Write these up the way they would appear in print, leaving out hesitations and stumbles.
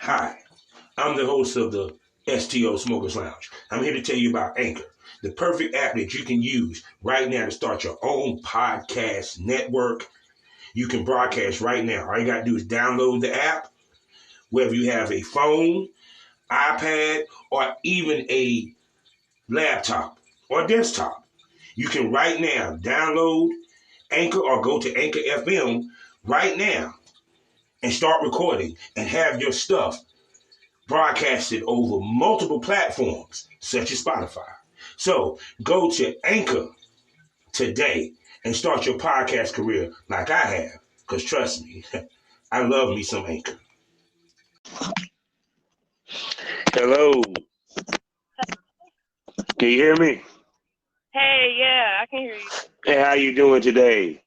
Hi, I'm the host of the STO Smokers Lounge. I'm here to tell you about Anchor, the perfect app that you can use right now to start your own podcast network. You can broadcast right now. All you got to do is download the app, whether you have a phone, iPad, or even a laptop or desktop. You can right now download Anchor or go to Anchor FM right now and start recording and have your stuff broadcasted over multiple platforms such as Spotify. So go to Anchor today and start your podcast career like I have. Because trust me, I love me some Anchor. Hello. Can you hear me? Hey, yeah, I can hear you. Hey, how you doing today?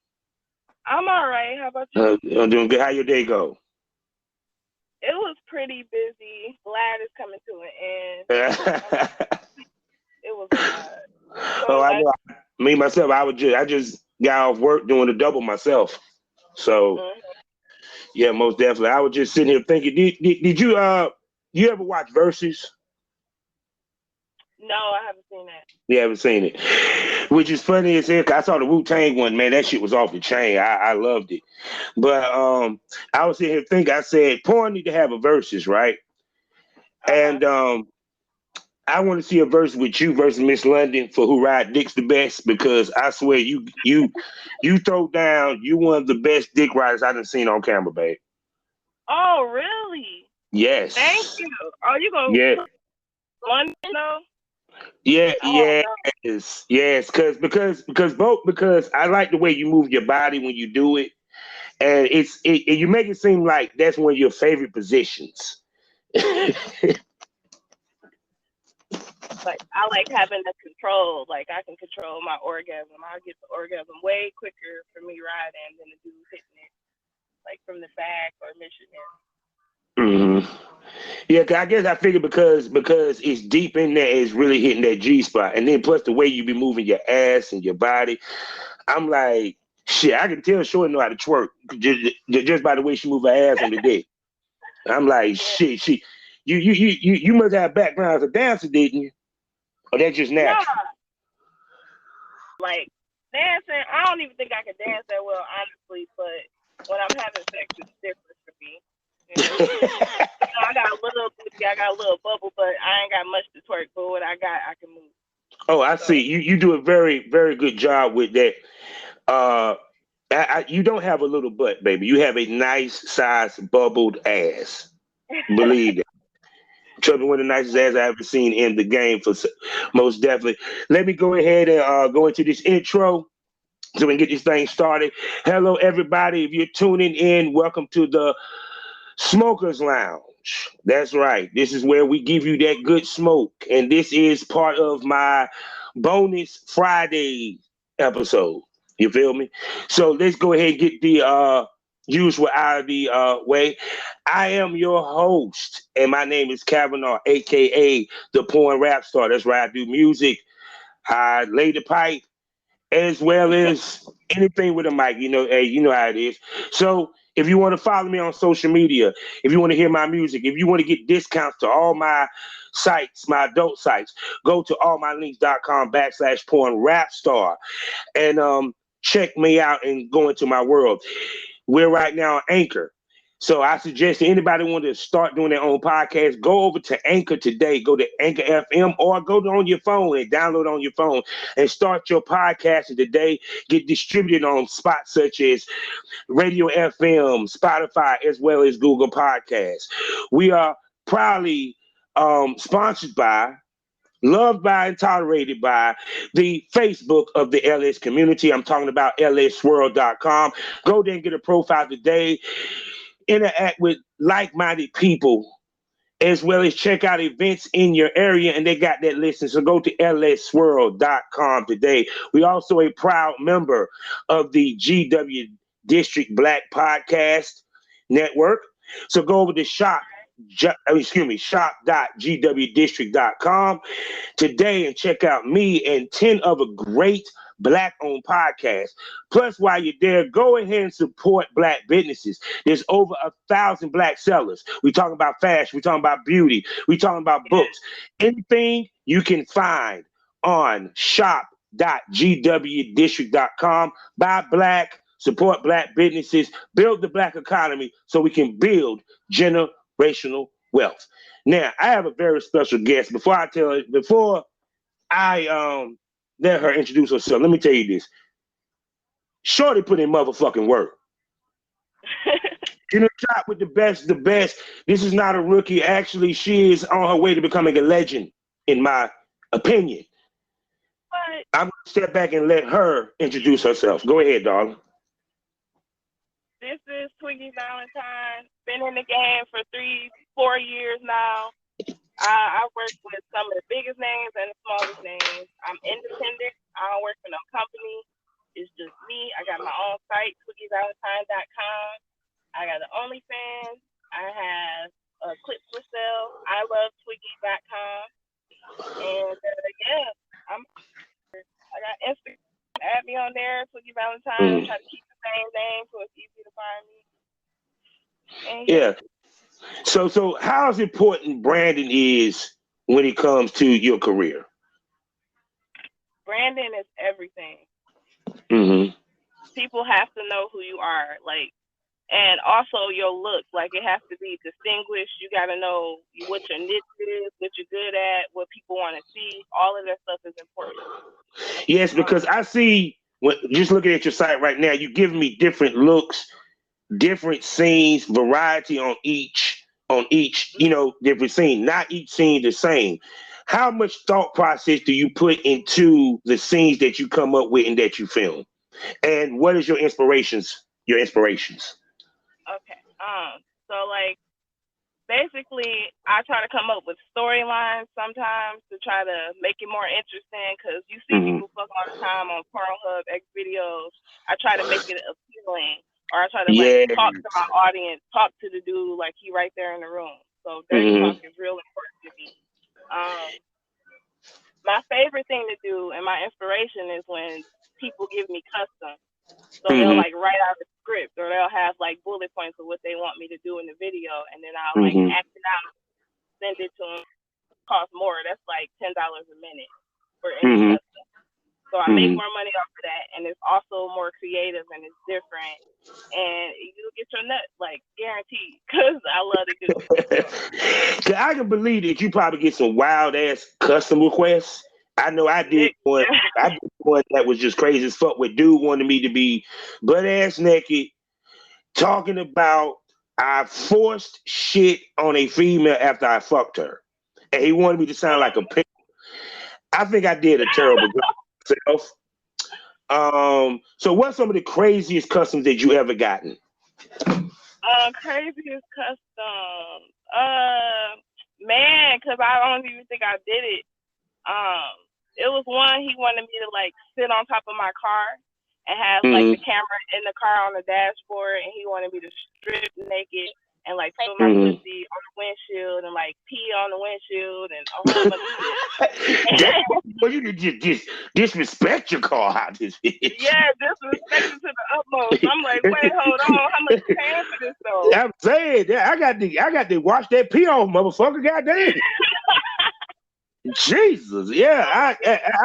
I'm all right. How about you? I'm doing good. How your day go? It was pretty busy. Glad it's coming to an end. It was hard. Oh, I know. Me myself, I just got off work doing the double myself. So yeah, most definitely. I was just sitting here thinking, did you ever watch Versus? No, I haven't seen that. You haven't seen it. Which is funny as hell. I saw the Wu-Tang one, man. That shit was off the chain. I loved it. But I was sitting here thinking, I said, porn need to have a Versus, right? And I want to see a verse with you versus Miss London for who ride dicks the best, because I swear you throw down. You one of the best dick riders I've seen on camera, babe. Oh, really? Yes. Thank you. Are you gonna London though? Yeah, yes, because I like the way you move your body when you do it, and you make it seem like that's one of your favorite positions. Like, I like having the control. Like, I can control my orgasm. I get the orgasm way quicker for me riding than the dude hitting it, like, from the back or Michigan. Yeah, I guess I figured because it's deep in there, it's really hitting that G spot, and then plus the way you be moving your ass and your body, I'm like, shit, I can tell Shorty know how to twerk just by the way she move her ass on the dick. I'm like, shit, you must have background as a dancer, didn't you? Or that's just natural? Yeah. Like, dancing, I don't even think I can dance that well, honestly, but when I'm having sex, it's different for me. You know? I got a little booty, I got a little bubble, but I ain't got much to twerk, but what I got, I can move. Oh, I see. You do a very, very good job with that. You don't have a little butt, baby. You have a nice size bubbled ass. Believe it. Trust me, one of the nicest ass I've ever seen in the game, for most definitely. Let me go ahead and go into this intro so we can get this thing started. Hello, everybody. If you're tuning in, welcome to the Smokers Lounge. That's right. This is where we give you that good smoke. And this is part of my bonus Friday episode. You feel me? So let's go ahead and get the usual out of the way. I am your host, and my name is Kavanaugh, aka the Porn Rap Star. That's right. I do music. I lay the pipe, as well as anything with a mic. You know, hey, you know how it is. So if you want to follow me on social media, if you want to hear my music, if you want to get discounts to all my sites, my adult sites, go to allmylinks.com/porn rap star and check me out and go into my world. We're right now on Anchor. So I suggest to anybody want to start doing their own podcast, go over to Anchor today. Go to Anchor FM or go on your phone and download on your phone and start your podcast today. Get distributed on spots such as Radio FM, Spotify, as well as Google Podcasts. We are proudly sponsored by, loved by, and tolerated by the Facebook of the LS community. I'm talking about lsworld.com. Go there and get a profile today. Interact with like-minded people, as well as check out events in your area, and they got that listing. So go to lsworld.com today. We also a proud member of the GW District Black Podcast Network. So go over to shop.gwdistrict.com today and check out me and 10 other great Black-owned podcasts. Plus, while you're there, go ahead and support Black businesses. There's over 1,000 Black sellers. We're talking about fashion. We're talking about beauty. We're talking about books. Anything you can find on shop.gwdistrict.com. Buy Black, support Black businesses, build the Black economy so we can build generational wealth. Now, I have a very special guest. Before I let her introduce herself, let me tell you this. Shorty put in motherfucking work. Top with the best. This is not a rookie. Actually, she is on her way to becoming a legend, in my opinion. I'm going to step back and let her introduce herself. Go ahead, darling. This is Twiggy Valentine. Been in the game for 3-4 years now. I work with some of the biggest names and the smallest names. I'm independent. I don't work for no company. It's just me. I got my own site, TwiggyValentine.com. I got the OnlyFans. I have clips for sale. I love Twiggy.com. And I got Instagram. Add me on there, Twiggy Valentine. Try to keep the same name so it's easy to find me. And yeah. So how important branding is when it comes to your career? Branding is everything. Mm-hmm. People have to know who you are, and also your look. It has to be distinguished. You got to know what your niche is, what you're good at, what people want to see. All of that stuff is important. Yes, because I see, just looking at your site right now, you're giving me different looks, different scenes, variety on each, different scene. Not each scene the same. How much thought process do you put into the scenes that you come up with and that you film? And what is your inspirations? Okay. So basically, I try to come up with storylines sometimes to try to make it more interesting, because you see people fuck all the time on Pornhub, X videos. I try to make it appealing, or I try to talk to my audience, talk to the dude like he right there in the room. So dirty talk is real important to me. My favorite thing to do and my inspiration is when people give me custom. So they'll write out a script, or they'll have bullet points of what they want me to do in the video, and then I'll act it out, send it to them. Cost more. That's $10 a minute for any custom. So I make more money off of that, and it's also more creative and it's different, and you'll get your nut guaranteed, because I love to do it. I can believe that you probably get some wild ass custom requests. I know I did one. I did one that was just crazy as fuck. With dude wanted me to be butt ass naked, talking about I forced shit on a female after I fucked her, and he wanted me to sound like a pimp. I think I did a terrible job myself. So what's some of the craziest customs that you ever gotten? Craziest custom, man, because I don't even think I did it. It was one, he wanted me to sit on top of my car and have the camera in the car on the dashboard, and he wanted me to strip naked and put my pussy on the windshield and pee on the windshield and a whole bunch of shit. Well, you could just disrespect your car out this bitch. Yeah, disrespect it to the utmost. I'm like, wait, hold on, how much you paying for this though? I'm saying that I got to wash that pee off, motherfucker. Goddamn. Jesus, yeah, I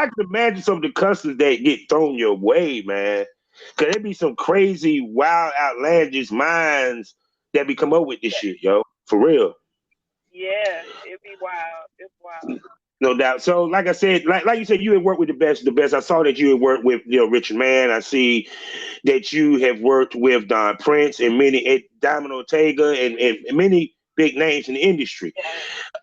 can imagine some of the customs that get thrown your way, man. Cause there be some crazy, wild, outlandish minds that be come up with this shit, yo, for real. Yeah, it'd be wild. It's wild. No doubt. So, like I said, like you said, you had worked with the best. I saw that you had worked with Richard Mann. I see that you have worked with Don Prince and Diamond Ortega and many big names in the industry. Yeah.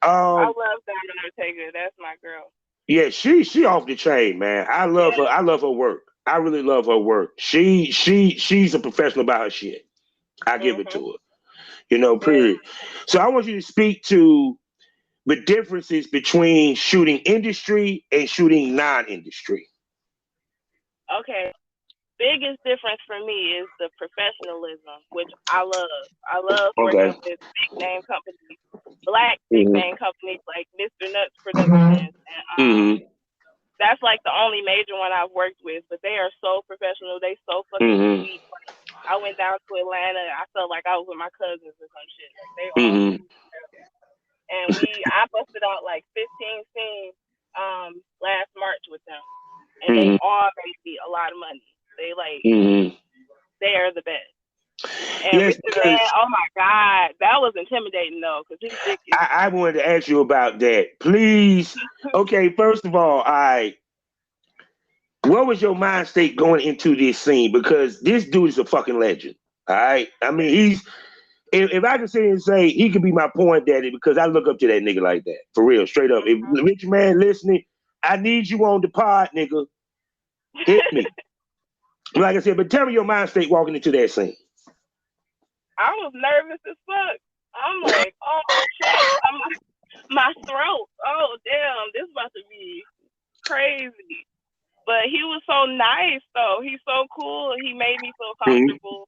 I love Diamond Ortega. That's my girl. Yeah, she off the chain, man. I love her. I love her work. I really love her work. She's a professional about her shit. I give it to her. Period. So I want you to speak to the differences between shooting industry and shooting non-industry. Okay. Biggest difference for me is the professionalism, which I love. I love working with big name companies black big bang companies like Mr. Nuts Productions, and that's like the only major one I've worked with. But they are so professional. They so fucking sweet. Like, I went down to Atlanta. I felt like I was with my cousins or some shit. Like they all. And I busted out like 15 scenes last March with them, and they all made me a lot of money. They like they are the best. And yes, Richard Man, oh my God, that was intimidating though, because his dick is. I wanted to ask you about that, please. Okay, first of all, what was your mind state going into this scene? Because this dude is a fucking legend. All right, I mean he's. If I can sit and say he could be my point daddy, because I look up to that nigga like that, for real, straight up. If Richard Man listening, I need you on the pod, nigga. Hit me. Like I said, but tell me your mind state walking into that scene. I was nervous as fuck. I'm like, oh shit, my throat. Oh damn, this is about to be crazy. But he was so nice though. He's so cool. He made me feel comfortable.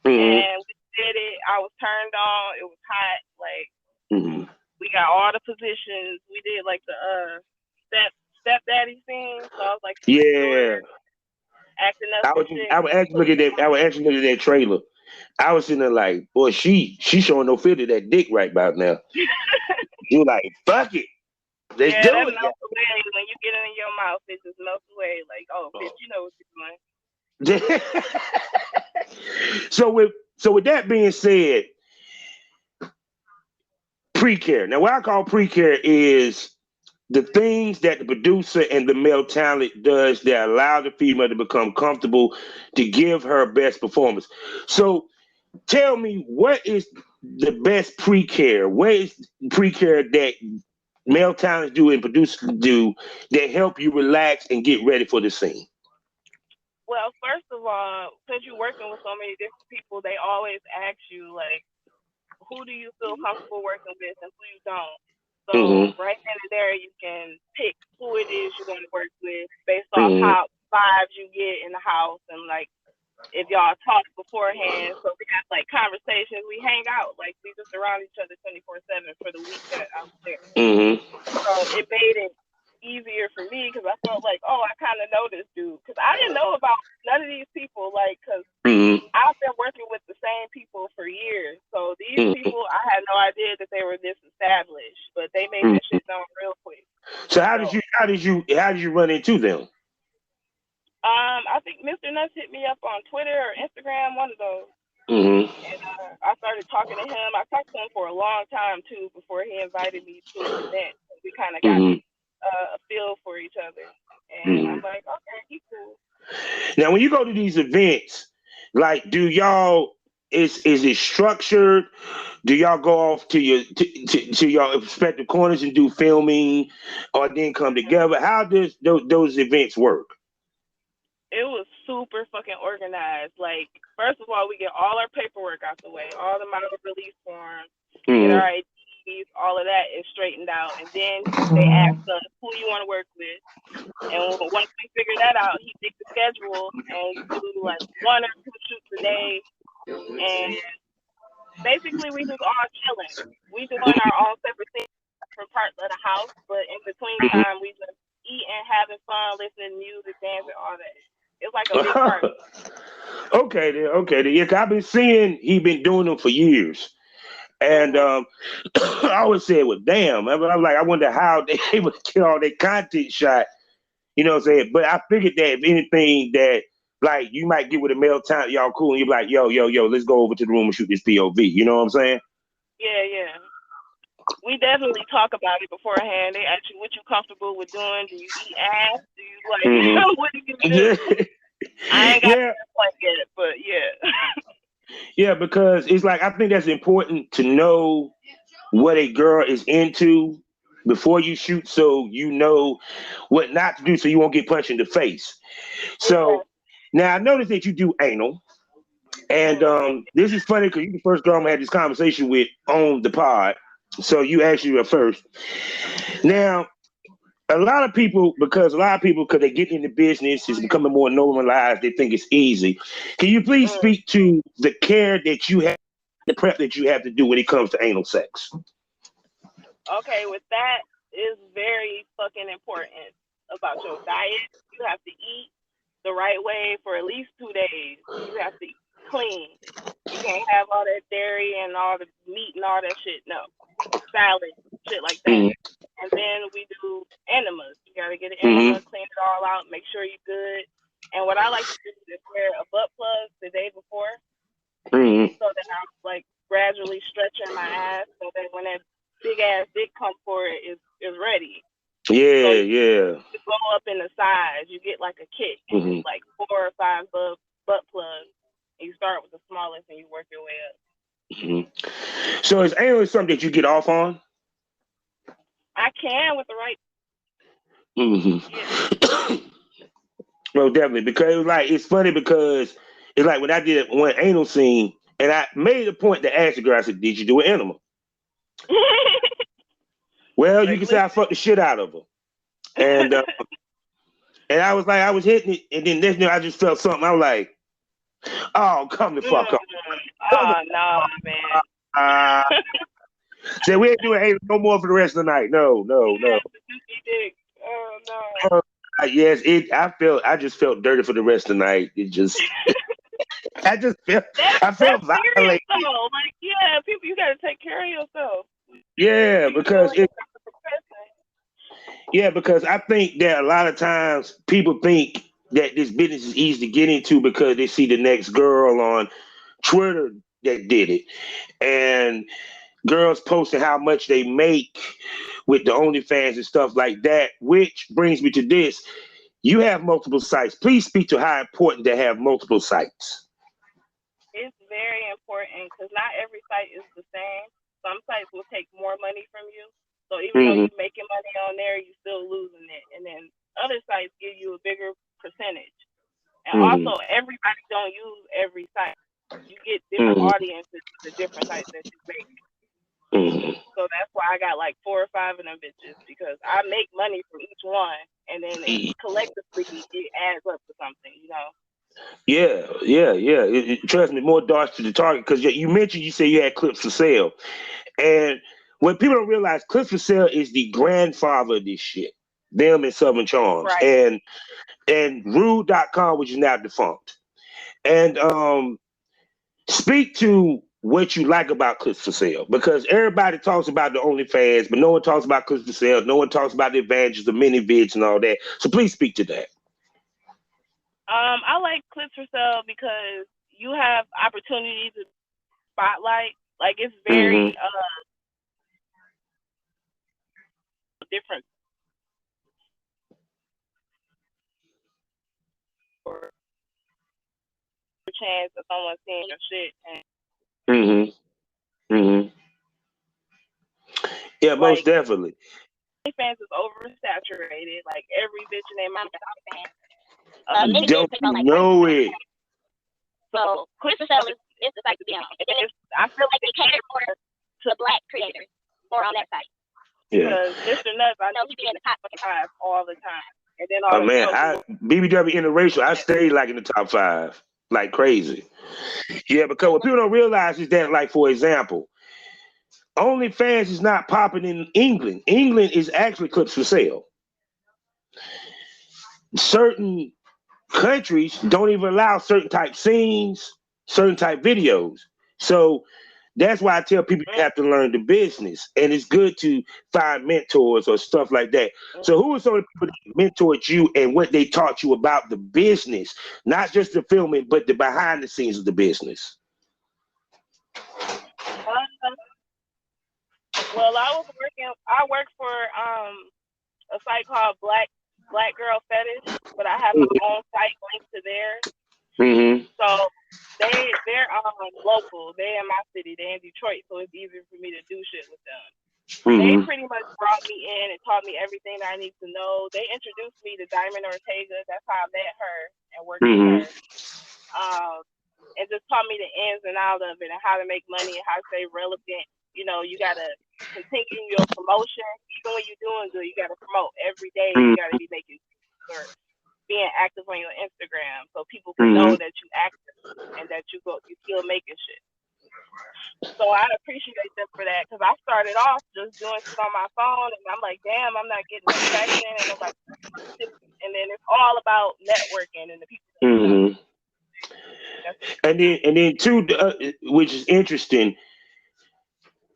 And we did it. I was turned on. It was hot. Like we got all the positions. We did like the stepdaddy scene. So I was like, yeah, acting up. I would actually look at that. I would actually look at that trailer. I was sitting there like, boy, she showing no fear to that dick right about now. You like, fuck it. Let's do it. Melts away. When you get it in your mouth, it just melts away. Like, oh, bitch, you know what you're doing. So with that being said, pre-care. Now, what I call pre-care is the things that the producer and the male talent does that allow the female to become comfortable to give her best performance. So tell me, what is the best pre-care? What is pre-care that male talents do and producers do that help you relax and get ready for the scene? Well, first of all, since you're working with so many different people, they always ask you, like, who do you feel comfortable working with and who you don't? So right then and there, you can pick who it is you want to work with based off how vibes you get in the house, and like if y'all talk beforehand. So we have like conversations, we hang out, like we just around each other 24/7 for the week that I was there. So it made it easier for me because I felt like, oh, I kind of know this dude, because I didn't know about none of these people, like, because I've been working with the same people for years. So these people, I had no idea that they were this established, but they made that shit known real quick. So how did you run into them? I think Mr. Nuts hit me up on Twitter or Instagram, one of those. And I started talking to him. I talked to him for a long time too before he invited me to his event. We kind of got a feel for each other, and I'm like, okay, he's cool. Now, when you go to these events, like, do y'all is it structured? Do y'all go off to your respective corners and do filming, or then come together? How does those events work? It was super fucking organized. Like, first of all, we get all our paperwork out the way, all the model release forms, get our IDs, all of that is straightened out, and then they ask us who you want to work with. And once we figure that out, he picks the schedule, and you do like 1 or 2 shoots a day. And basically, we just all chilling. We doing our own separate things, different parts of the house, but in between time, we just eating, having fun, listening to music, dancing, all that. It's like a big party. Okay then. Yeah, I've been seeing he been doing them for years. And I always said, well, damn. I'm like, I wonder how they able to get all that content shot. You know what I'm saying? But I figured that if anything that, like, you might get with a male talent, y'all cool, and you're like, yo, let's go over to the room and shoot this POV. You know what I'm saying? Yeah. We definitely talk about it beforehand. They ask you what you comfortable with doing. Do you eat ass? Do you like, what do you do? I ain't got that point yet, but yeah. Yeah, because it's like, I think that's important to know what a girl is into before you shoot, so you know what not to do, so you won't get punched in the face. So now I noticed that you do anal, and this is funny because you're the first girl I had this conversation with on the pod, so you actually were first. Now, a lot of people, because they get in the business, it's becoming more normalized. They think it's easy. Can you please speak to the care that you have, the prep that you have to do when it comes to anal sex? Okay, with that is very fucking important about your diet. You have to eat the right way for at least 2 days. You have to eat clean. You can't have all that dairy and all the meat and all that shit. No. Salad, shit like that. Mm-hmm. And then we do enemas. You gotta get an Mm-hmm. enema, clean it all out, make sure you're good. And what I like to do is wear a butt plug the day before Mm-hmm. so that I'm like gradually stretching my ass so that when that big ass dick come for it is ready. So Yeah, you yeah. go up in the size, you get like a kit and Mm-hmm. it's like 4 or 5 butt plugs. And you start with the smallest and you work your way up. Mm-hmm. So is anal something that you get off on? I can with the right yeah. Mm-hmm. Well, definitely, because it was like it's funny because it's like when I did one anal scene, and I made a point to ask the girl. I said, "Did you do an enema?" Well, you Like can say I listen. fucked the shit out of her, and I was like, I was hitting it, and then this, I just felt something. I was like, "Oh, come the fuck up, come the Oh no, man. uh, said we ain't doing anal no more for the rest of the night. No, no, no." Yes, the juicy dick. Oh no. Uh, yes, it. I just felt dirty for the rest of the night. It just, I just felt, I That's felt serious violated. though. Like, yeah, people, you gotta take care of yourself. Yeah, You doing because it it. as a profession. Yeah, because I think that a lot of times people think that this business is easy to get into because they see the next girl on Twitter that did it, and girls posting how much they make with the OnlyFans and stuff like that. Which brings me to this: you have multiple sites. Please speak to how important to have multiple sites. It's very important because not every site is the same. Some sites will take more money from you. So even though Hmm. you're making money on there, you're still losing it. And then other sites give you a bigger percentage. And Hmm. also, everybody don't use every site. You get different Hmm. audiences to the different sites that you make. Hmm. So that's why I got like 4 or 5 of them bitches because I make money from each one, and then it collectively it adds up to something. Yeah, yeah, yeah. Trust me, more darts to the target because you mentioned you said you had clips for sale. And what people don't realize, Cliff Sale is the grandfather of this shit. Them and Southern Charms. Right. And Rude.com, which is now defunct. And speak to what you like about Cliff Sale. Because everybody talks about the OnlyFans, but no one talks about Cliff Sale. No one talks about the advantages of mini vids and all that. So please speak to that. I like clips for sale because you have opportunity to spotlight. Like it's Mm-hmm. very different for a chance of someone seeing your shit and Mm-hmm. Mm-hmm. Yeah, most like definitely. fans is oversaturated. Like every bitch in their mouth got fans. Mini Don't vids take you about like 5 know minutes. it? So clips for sale is the site to be on. And then I feel like they cater more to black creators more on that site. Yeah. Because Mr. Nuts, I know he be in the top fucking 5 all the time. And then all Oh the man, girls I who BBW interracial, I stayed like in the top five, like crazy. Yeah, because what people don't realize is that, like for example, OnlyFans is not popping in England. England is actually clips for sale. Certain countries don't even allow certain type scenes, certain type videos. So that's why I tell people you have to learn the business, and it's good to find mentors or stuff like that. So, who are some of the people that mentored you and what they taught you about the business, not just the filming, but the behind the scenes of the business? well, I work for a site called Black Girl Fetish, but I have my own site linked to theirs. Mm-hmm. So they're local. They're in my city. They're in Detroit, so it's easier for me to do shit with them. They Mm-hmm. pretty much brought me in and taught me everything that I need to know. They introduced me to Diamond Ortega. That's how I met her and worked with Mm-hmm. her. And just taught me the ins and outs of it and how to make money and how to stay relevant. You gotta continue your promotion. Even when you're doing good, you gotta promote every day. You gotta be making or being active on your Instagram so people can know Mm-hmm. that you active and that you still making shit. So I appreciate them for that because I started off just doing shit on my phone, and I'm like, damn, I'm not getting no traction, and nobody. And then it's all about networking and the people that you know. Mm-hmm. And then too, which is interesting.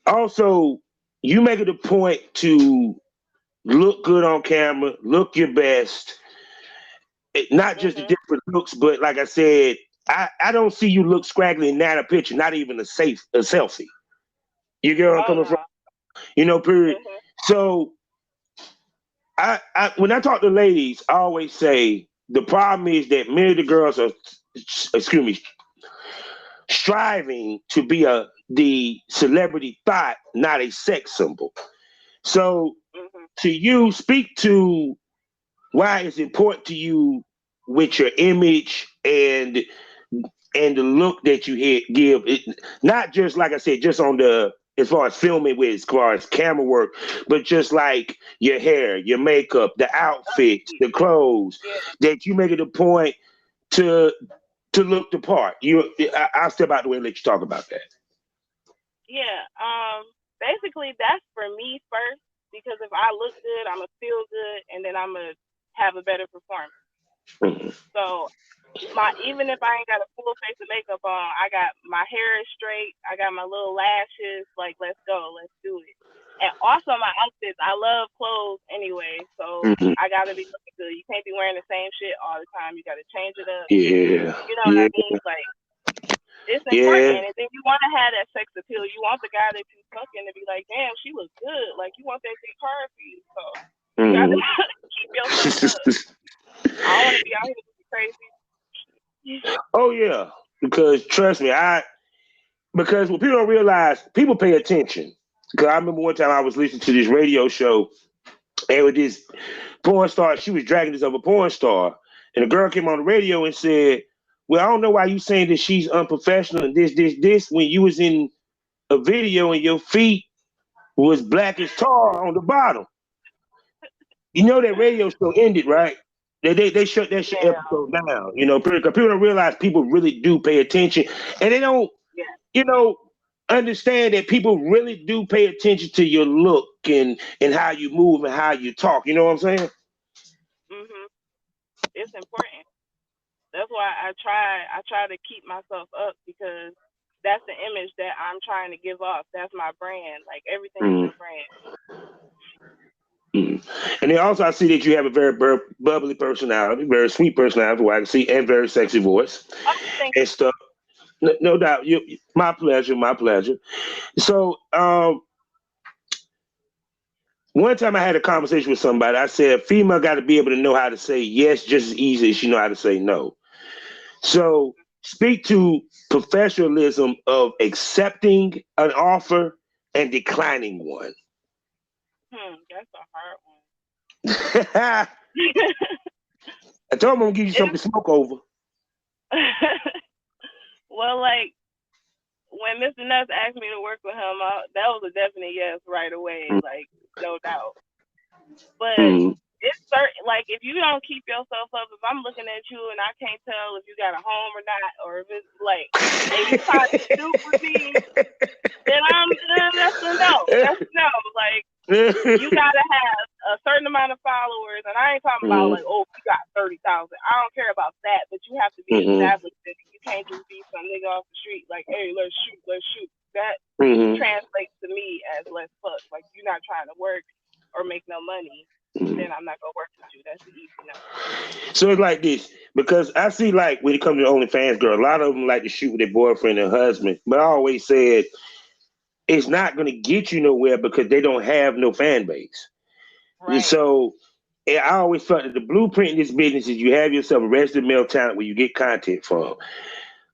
Also, you make it a point to look good on camera, look your best. Not just the Mhm. different looks, but like I said, I don't see you look scraggly in that picture, not even a selfie. You get where I'm Oh coming from? no. Period. Mhm. So I when I talk to ladies, I always say the problem is that many of the girls are, excuse me, striving to be the celebrity thought, not a sex symbol. So Mhm. to you, speak to why it's important to you with your image and the look that you give it, not just like I said, just on the as far as filming with as far as camera work, but just like your hair, your makeup, the outfits, the clothes, Yeah. that you make it a point to to look the part. I'll step out the way and let you talk about that. Yeah. Basically, that's for me first because if I look good, I'm gonna feel good, and then I'm gonna have a better performance. Mhm. So my even if I ain't got a full face of makeup on, I got my hair is straight. I got my little lashes. Like, let's go, let's do it. And also my outfits. I love clothes anyway, so Mhm. I gotta be looking good. You can't be wearing the same shit all the time. You gotta change it up. Yeah, You know what yeah, I mean? Like it's yeah. important. And then you want to have that sex appeal. You want the guy that you fucking to be like, damn, she looks good. Like you want that big card for you. So you gotta Mhm. keep yourself up. I don't want to be out here looking crazy. Oh yeah, because trust me, because what people don't realize, people pay attention. Because I remember one time I was listening to this radio show, and with this porn star, she was dragging this other porn star, and a girl came on the radio and said, "Well, I don't know why you saying that she's unprofessional and this when you was in a video and your feet was black as tar on the bottom." You know that radio show ended, right? They shut that shit Yeah, episode down. Because people don't realize people really do pay attention, and they don't yeah. you know, understand that people really do pay attention to your look and how you move and how you talk. You know what I'm saying? Mhm. It's important. That's why I try to keep myself up because that's the image that I'm trying to give off. That's my brand. Like everything is Mm, a brand. mm. And then also, I see that you have a very bubbly personality, very sweet personality, what I can see, and very sexy voice Oh, thank and you. stuff. No doubt. My pleasure. My pleasure. So, one time I had a conversation with somebody. I said, a female got to be able to know how to say yes just as easy as she know how to say no. So speak to professionalism of accepting an offer and declining one. That's a hard one. I told him I'm gonna give you It's something to smoke over. well, like when Mr. Nuts asked me to work with him, that was a definite yes right away. Like no doubt. But Mm-hmm. it's certain, like if you don't keep yourself up, if I'm looking at you and I can't tell if you got a home or not, or if it's like, and you try to stoop with me, then that's a no. That's a no. Like you gotta have a certain amount of followers, and I ain't talking about like, oh, you got 30,000. I don't care about that, but you have to be Mm-hmm. established. You can't just be some nigga off the street like, hey, let's shoot, let's shoot. That Mm-hmm. translates to me as let's fuck. Like you're not trying to work or make no money, Mm-hmm. then I'm not gonna work with you. That's the easy no. So it's like this because I see like when it comes to OnlyFans girl, a lot of them like to shoot with their boyfriend and husband, but I always said it's not going to get you nowhere because they don't have no fan base. Right. So I always felt that the blueprint in this business is you have yourself a registered male talent where you get content from.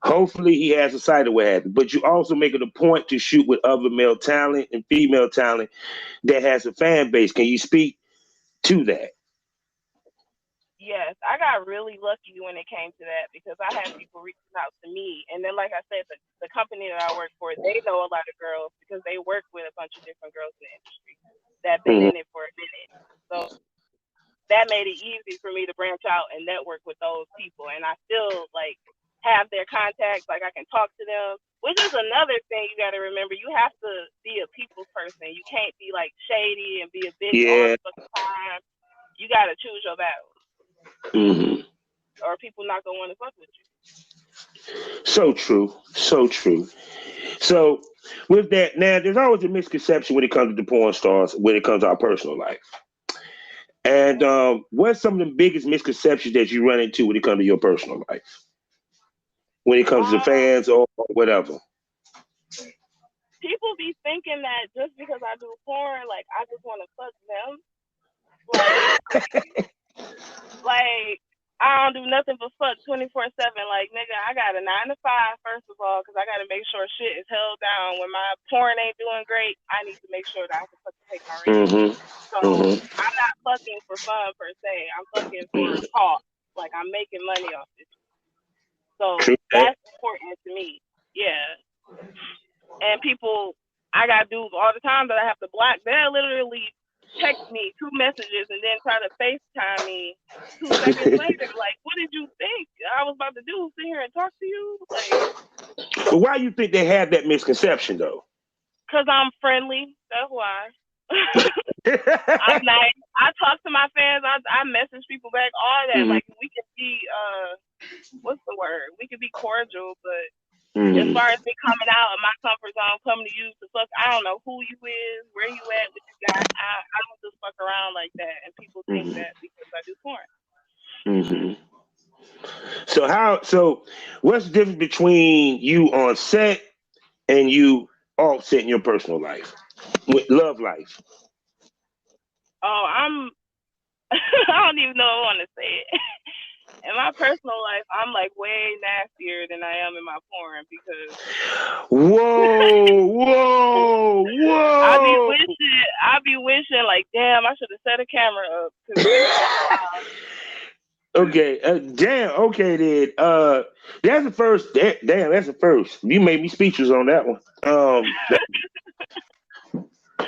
Hopefully he has a site of what happens, but you also make it a point to shoot with other male talent and female talent that has a fan base. Can you speak to that? Yes, I got really lucky when it came to that because I had people reaching out to me, and then like I said, the company that I work for, they know a lot of girls because they work with a bunch of different girls in the industry that been Mm-hmm. in it for a minute. So that made it easy for me to branch out and network with those people, and I still like have their contacts. Like I can talk to them, which is another thing you got to remember. You have to be a people's person. You can't be like shady and be a bitch all the fucking time. You got to choose your battles, or people not gonna want to fuck with you. So true. So true. So with that, now there's always a misconception when it comes to the porn stars, when it comes to our personal life. And what's some of the biggest misconceptions that you run into when it comes to your personal life? When it comes to fans or whatever? People be thinking that just because I do porn, like I just want to fuck them. Like I don't do nothing but fuck 24/7. Like nigga, I got a 9 to 5 first of all, because I got to make sure shit is held down. When my porn ain't doing great, I need to make sure that I can fucking take my rent. So I'm not fucking for fun per se. I'm fucking for cost. Like I'm making money off this. So that's important to me. Yeah. And people, I got dudes all the time that I have to block. They'll literally text me 2 messages and then try to FaceTime me 2 seconds later. Like, what did you think I was about to do? Sit here and talk to you? Like, but why you think they have that misconception though? Because I'm friendly. That's why. I'm nice. I talk to my fans. I message people back. All that. Like, we could be what's the word? We could be cordial, but as far as me coming out of my comfort zone, coming to you to fuck, I don't know who you is, where you at, what you got. I don't just fuck around like that, and people think that because I do porn. So what's the difference between you on set and you offset in your personal life, with love life? Oh, I don't even know if I want to say it. In my personal life, I'm like way nastier than I am in my porn because. Whoa! I be wishing like, damn, I should have set a camera up. Okay, damn. Okay, then. That's the first. Damn, that's the first. You made me speechless on that one.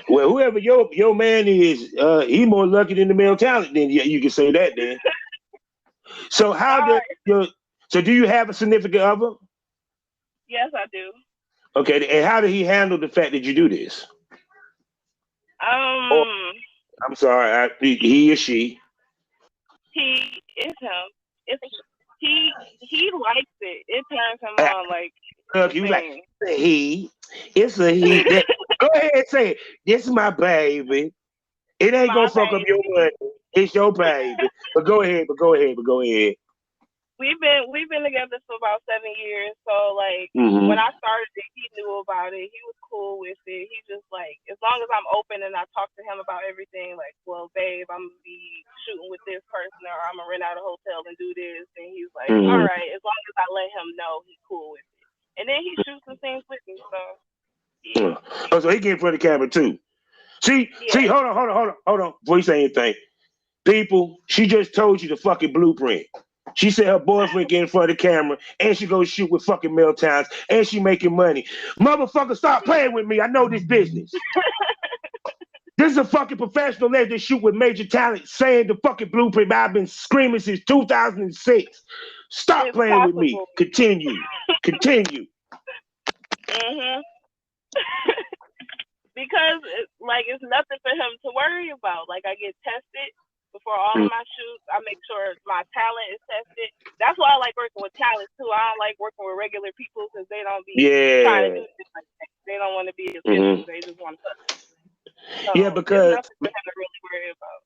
Well, whoever your man is, he more lucky than the male talent. Then you can say that. Then. So so do you have a significant other? Yes, I do. Okay, and how did he handle the fact that you do this? I'm sorry, he or she. It's him. He likes it. It turns him on. Like, look, you like he. It's a he. Go ahead and say it. This is my baby. It ain't gonna fuck up your money. It's your baby. But go ahead. We've been together for about 7 years. So like when I started it, he knew about it. He was cool with it. He just like, as long as I'm open and I talk to him about everything, like, well, babe, I'm gonna be shooting with this person, or I'm gonna rent out a hotel and do this, and he's like, all right, as long as I let him know, he's cool with it. And then he shoots some things with me. So yeah. Oh, so he came for the camera too. See, hold on. Before you say anything, people, she just told you the fucking blueprint. She said her boyfriend get in front of the camera and she goes shoot with fucking male talents and she making money. Motherfucker, stop playing with me. I know this business. This is a fucking professional lady that shoot with major talent saying the fucking blueprint. I've been screaming since 2006. Stop playing with me. Continue. Because it's nothing for him to worry about. Like, I get tested before all of my shoots. I make sure my talent is tested. That's why I like working with talent too. I don't like working with regular people because they don't be trying to do things like that. They don't want to be official. They just want to. So because there's nothing for him to really worry about.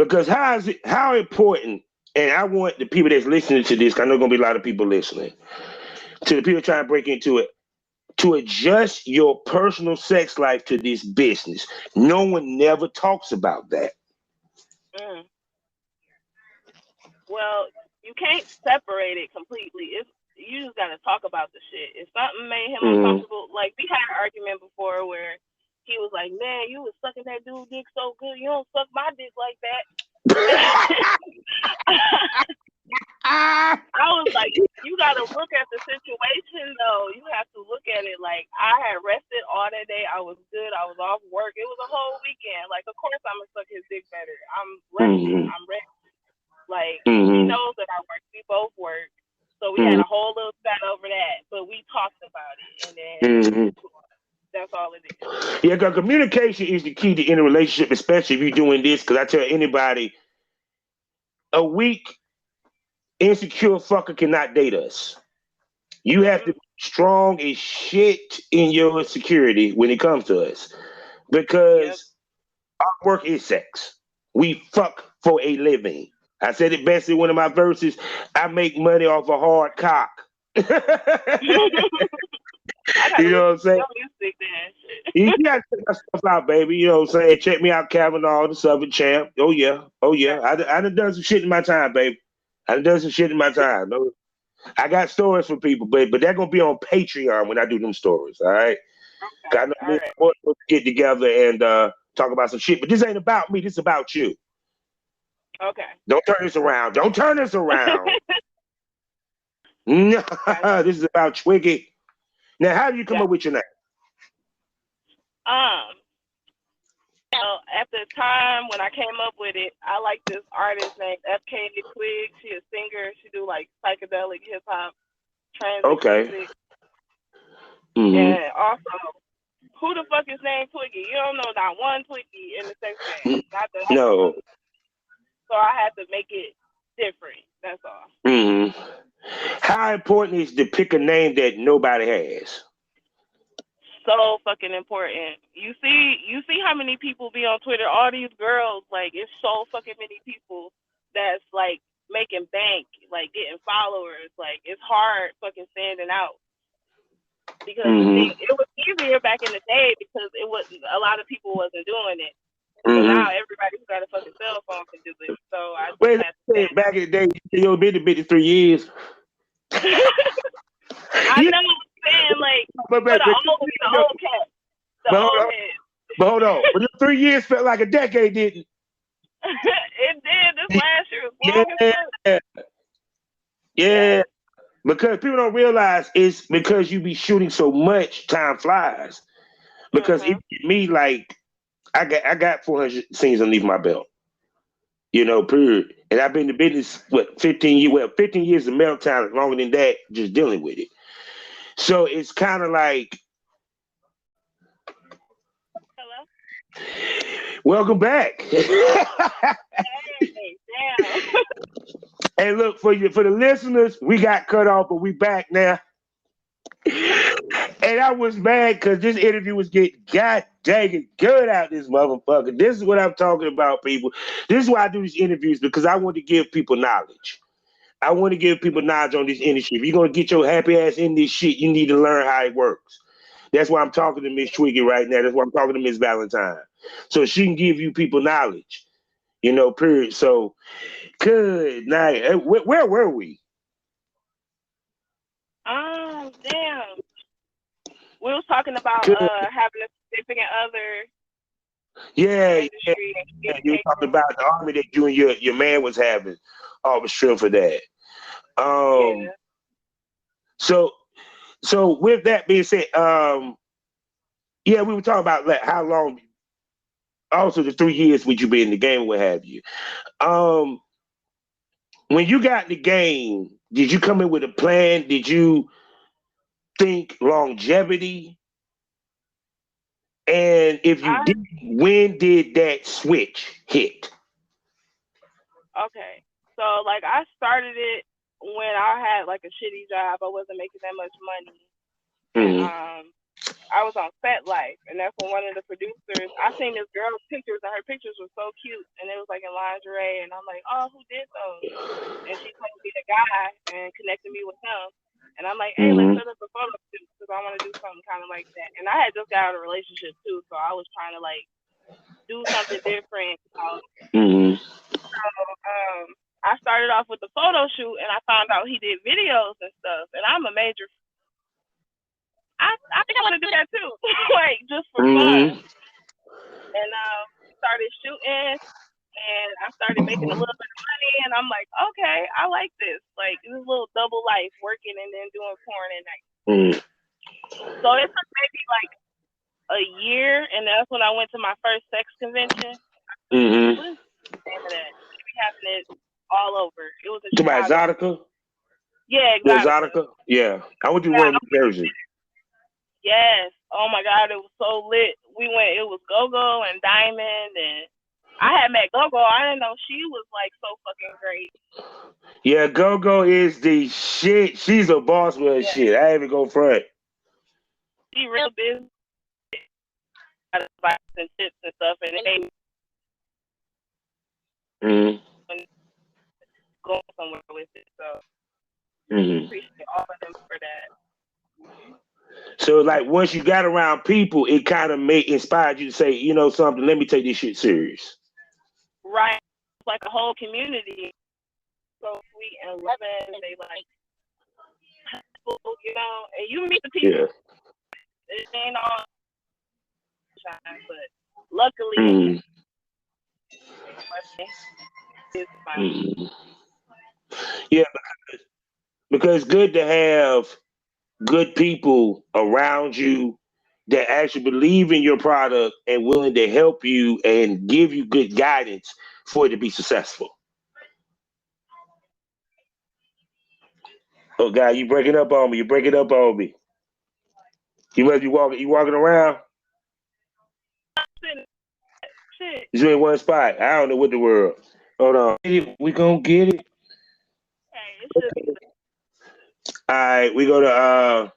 Because how important, and I want the people that's listening to this, 'cause I know gonna be a lot of people listening, to the people trying to break into it, to adjust your personal sex life to this business. No one never talks about that. Well, you can't separate it completely. You just gotta talk about the shit. If something made him uncomfortable, like we had an argument before where he was like, "Man, you was sucking that dude dick so good. You don't suck my dick like that." I was like, you gotta look at the situation though. You have to look at it like I had rested all that day. I was good. I was off work. It was a whole weekend. Like, of course I'm gonna suck his dick better. I'm rested. I'm ready. Like, he knows that I work. We both work. So So we had a whole little chat over that, but we talked about it, and then Mm-hmm. that's all it is. Yeah, because communication is the key to any relationship, especially if you're doing this. Because I tell anybody, a weak, insecure fucker cannot date us. You have to be strong as shit in your security when it comes to us. Yep. Because our work is sex. We fuck for a living. I said it best in one of my verses. I make money off a hard cock. you I gotta know what listen I'm to saying? your music then. You gotta check my stuff out, baby. You know what I'm saying? Check me out, Kavanaugh, the Southern Champ. Oh yeah, oh yeah. I done done some shit in my time, baby. I done done some shit in my time. No, I got stories for people, but they're gonna be on Patreon when I do them stories. All right. Okay. 'Cause I know All me and right. my boys will get together and talk about some shit. But this ain't about me. This is about you. Okay. Don't turn this around. Don't turn this around. No, Gotcha. this is about Twiggy. Now, how do you come Yeah. up with your name? Um. So at the time when I came up with it, I like this artist named FK Twig. She a singer. She do like psychedelic hip hop, transit Okay. music, Mm-hmm. and also who the fuck is named Twiggy? You don't know not one Twiggy in the sex game. Not that I know No. of. So I had to make it different. That's all. Mm-hmm. How important is to pick a name that nobody has? So fucking important. You see how many people be on Twitter? All these girls, like it's so fucking many people that's like making bank, like getting followers. Like it's hard fucking standing out because the thing Mm-hmm. it was easier back in the day because it was a lot of people wasn't doing it. So now Mm-hmm. everybody who got a fucking cell phone can do it. So I just Wait, had to stand back in the day, you been to 53 years. out. I Yeah, know what I'm saying, like but, for but, but, the old cat, the but hold old on, head. but hold on. But the 3 years felt like a decade, didn't It did. This it? last year was long as fuck. Yeah, Yeah. yeah. Because people don't realize it's because you be shooting so much, time flies. Because it Mhm. me like I got 400 scenes underneath my belt. Period. And I've been in the business 15 years. Well, 15 years of meltdown, longer than that, just dealing with it. So it's kind of like, Hello. welcome back. Hey, damn. Hey, look for the listeners, we got cut off, but we back now. And I was mad because this interview was getting god dang it good out this motherfucker. This is what I'm talking about, people. This is why I do these interviews because I want to give people knowledge. I want to give people knowledge on this industry. If you're gonna get your happy ass in this shit, you need to learn how it works. That's why I'm talking to Miss Twiggy right now. That's why I'm talking to Miss Valentine. So she can give you people knowledge. Period. So good night. Where were we? Damn. We was talking about Good. having a significant other in the Yeah, yeah, industry and yeah. You were talking communication. about the army that you and your man was having. Oh, I was sure for that. Um, Yeah. so so with that being said, yeah, we were talking about like how long also the 3 years would you be in the game, what have you. Um, when you got in the game, did you come in with a plan? Did you think longevity? And if you I did, when did that switch hit? okay. So like I started it when I had like a shitty job. I wasn't making that much money, and Mm-hmm. I was on Set Life, and that's when one of the producers, I seen this girl's pictures, and her pictures were so cute, and it was like in lingerie, and I'm like, oh, who did those? And she told me the guy and connected me with him, and I'm like, hey, let's Mm-hmm. set up a photo shoot because I want to do something kind of like that. And I had just got out of a relationship too, so I was trying to like do something different. Mm-hmm. I started off with the photo shoot, and I found out he did videos and stuff, and I'm a major. I think I want to do that too, like just for fun. Mm-hmm. And started shooting, and I started making a little bit of money, and I'm like, okay, I like this. Like this little double life, working and then doing porn at night. Mm-hmm. So it took maybe like a year, and that's when I went to my first sex convention. Mm-hmm. What is the name of that? They be having it all over. It was in To my Chicago. Exotica? Yeah, The Exotica. Exotica? Yeah. I went to Yeah, one in New Jersey. yes. Oh my God, it was so lit. We went. It was Go-Go and Diamond, and I had met Go-Go. I didn't know she was like so fucking great. Yeah, Go is the shit. She's a boss with her Yeah, shit. I ain't even go front. she real busy. Advice and tips and stuff, and it made me Mm-hmm. go somewhere with it. So Mm-hmm. appreciate all of them for that. So like once you got around people, it kind of inspired you to say, you know something, let me take this shit serious. Right, it's like a whole community. So sweet and loving. They like, you know, and you meet the people. Yeah. It ain't all shine, but luckily, Mm-hmm. it's fine. Mm-hmm. Yeah, because it's good to have good people around you that actually believe in your product and willing to help you and give you good guidance for it to be successful. Oh God, you breaking up on me. You breaking up on me. You must be walking. You walking around. Shit. You in one spot. I don't know what the world. Hold on. We gonna get it. Hey, it should be. All right, we go to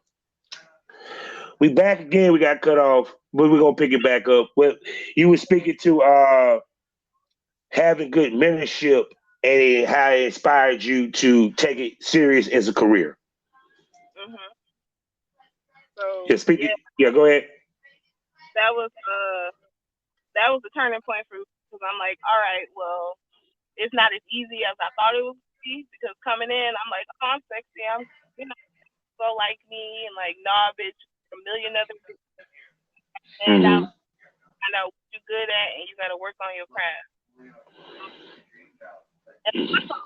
we back again. We got cut off, but we're gonna pick it back up. Well, you were speaking to having good mentorship and how it inspired you to take it serious as a career. Mhm. So Yeah, speaking. yeah, Yeah, go ahead. that was that was the turning point for me because I'm like, all right, well, it's not as easy as I thought it would be because coming in, I'm like, oh, I'm sexy, I'm you know, so like me, and like, nah, bitch, a million other bitches stand out, Mm-hmm. find out what you're good at, and you got to work on your craft. And also,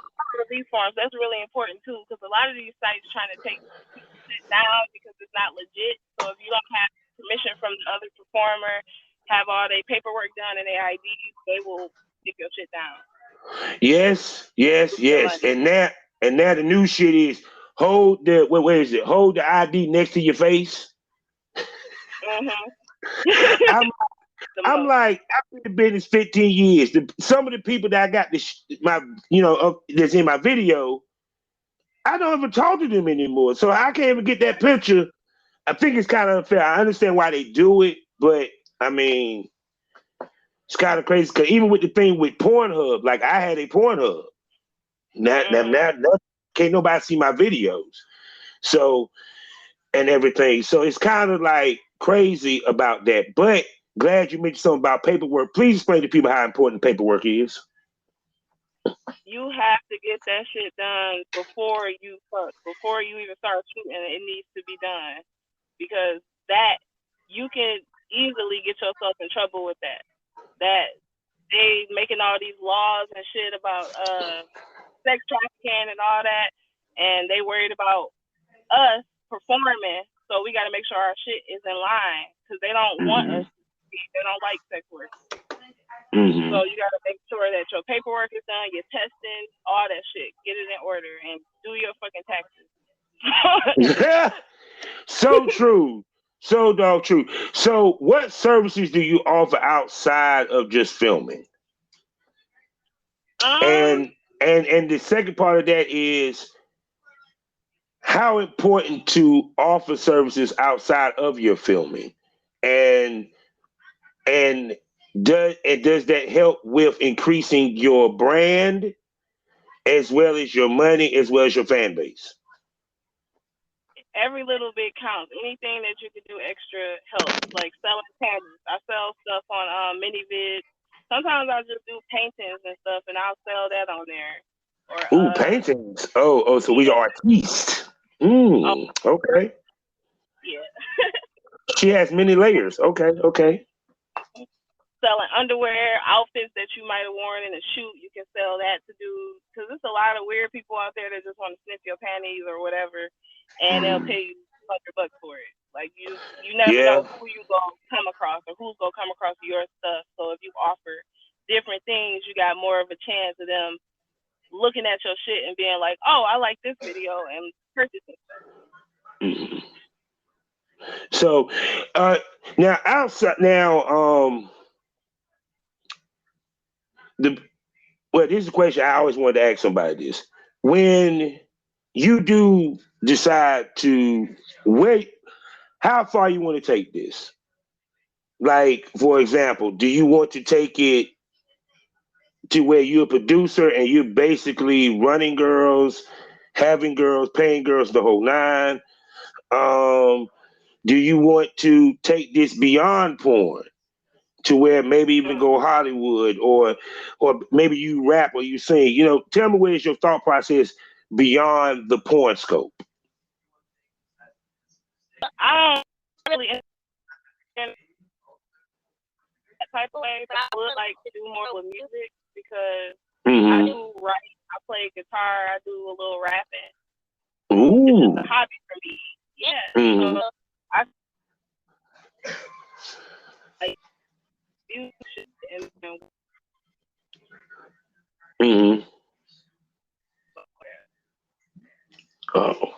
release forms, that's really important too because a lot of these sites trying to take it down because it's not legit. So if you don't have permission from the other performer, have all their paperwork done and their IDs, they will take your shit down. Yes, yes, Your yes. money. And now the new shit is hold the where is it? Hold the ID next to your face. Mhm. I'm The I'm most. like I've been in business 15 years. Some of the people that I got my that's in my video, I don't even talk to them anymore. So I can't even get that picture. I think it's kind of unfair. I understand why they do it, but I mean it's kind of crazy because even with the thing with Pornhub, like I had a Pornhub. Mhm. Now can't nobody see my videos. So and everything. So it's kind of like crazy about that. But glad you mentioned something about paperwork. Please explain to people how important paperwork is. You have to get that shit done before you fuck, before you even start shooting. It needs to be done because that you can easily get yourself in trouble with that. That they making all these laws and shit about sex trafficking and all that, and they worried about us performing. So we got to make sure our shit is in line because they don't want Mm-hmm. us. They don't like sex work. Mm-hmm. So you got to make sure that your paperwork is done, your testing, all that shit. Get it in order and do your fucking taxes. So true. So dog true. So what services do you offer outside of just filming? um, And and the second part of that is how important to offer services outside of your filming. And and does that help with increasing your brand as well as your money as well as your fan base? every little bit counts. Anything that you can do extra helps. Like selling candies. I sell stuff on MiniVid. Sometimes I just do paintings and stuff, and I'll sell that on there. Or Ooh, paintings. Oh, so we yeah, are artistes. oh, Okay. yeah. She has many layers. Okay, okay. Selling underwear, outfits that you might have worn in a shoot, you can sell that to do because there's a lot of weird people out there that just want to sniff your panties or whatever, and they'll Mm. pay you $100 for it. Like you never Yeah. know who you gonna come across or who's gonna come across your stuff. So if you offer different things, you got more of a chance of them looking at your shit and being like, oh, I like this video and purchasing stuff. Mm-hmm. So, now outside the well, this is a question I always wanted to ask somebody this. When you do decide to wait, how far you want to take this? Like, for example, do you want to take it to where you're a producer and you're basically running girls, having girls, paying girls the whole nine? Do you want to take this beyond porn to where maybe even go Hollywood, or maybe you rap or you sing? You know, tell me what is your thought process beyond the porn scope? I don't really in that type of way, but I would like to do more with music because I do write, I play guitar, I do a little rapping. It's just a hobby for me. Yeah. So I like music and Oh.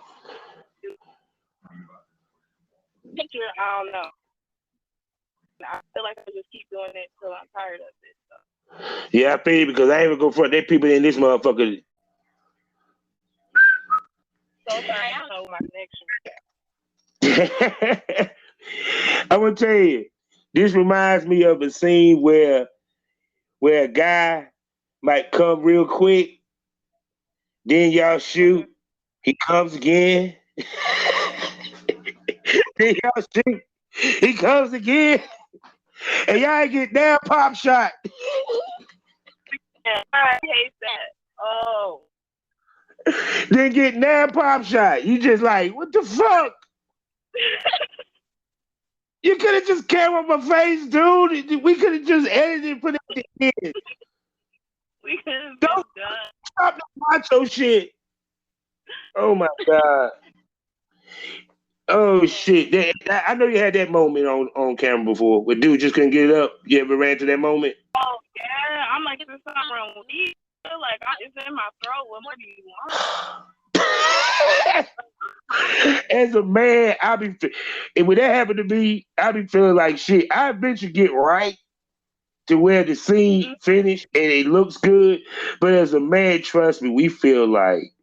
picture, I don't know. I feel like I just keep doing it till I'm tired of it. So. Yeah, I feel you because I ain't even go front. There people in this motherfucker. So sorry, I don't know my connection. I'm gonna tell you, this reminds me of a scene where a guy might come real quick, then y'all shoot, he comes again, then y'all shoot, he comes again, and y'all ain't get damn pop shot. Yeah, I hate that. Oh. Then get damn pop shot. You just like, what the fuck? You could have just came on my face, dude. We could have just edited and put it at the end. We could have been done. Stop the macho shit. Oh my god. Oh shit. I know you had that moment on camera before where dude just couldn't get it up. You ever ran to that moment? Oh yeah. I'm like, there's something wrong with me. I feel like it's in my throat. What more do you want? As a man, and when that happened to me, I be feeling like shit. I eventually get right to where the scene finished and it looks good. But as a man, trust me, we feel like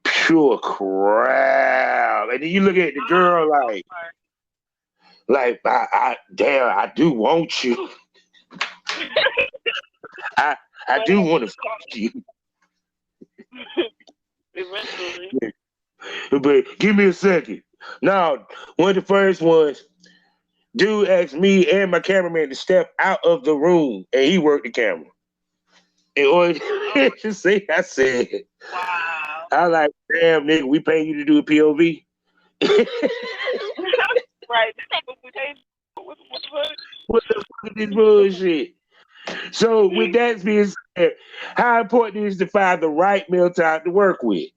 pure crap. And then you look at the girl like I do want you. I do want to fuck you. Eventually. But give me a second. Now, one of the first ones, dude asked me and my cameraman to step out of the room, and he worked the camera. In order to see, I said, wow. I like, damn, nigga, we paying you to do a POV. Right. What the fuck is this bullshit? So, with that being said, how important is it to find the right male type to work with?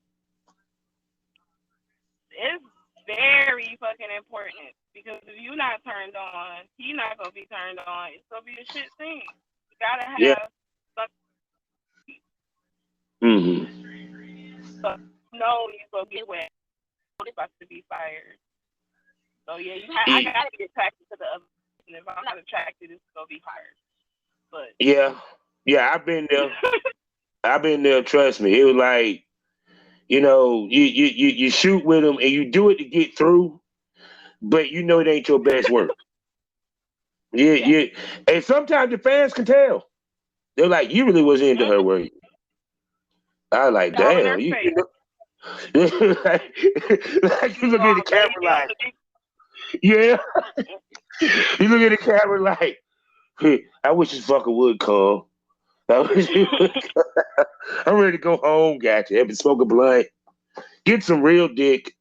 It's very fucking important because if you're not turned on, he's not gonna be turned on. It's gonna be a shit scene. You gotta have something. So no, you're gonna get wet. It's about to be fired. So yeah, I gotta get attracted to the other. And if I'm not attracted, it's gonna be fired. But yeah, I've been there. I've been there. Trust me, it was like, you know, you shoot with them and you do it to get through, but you know it ain't your best work. Yeah. And sometimes the fans can tell. They're like, you really was into her work. I was like, damn, you know, like you look at the camera like, yeah. You look at the camera like, hey, I wish this fucker would come. I wish he would come. I'm ready to go home, gotcha. Have been smoking blunt. Get some real dick.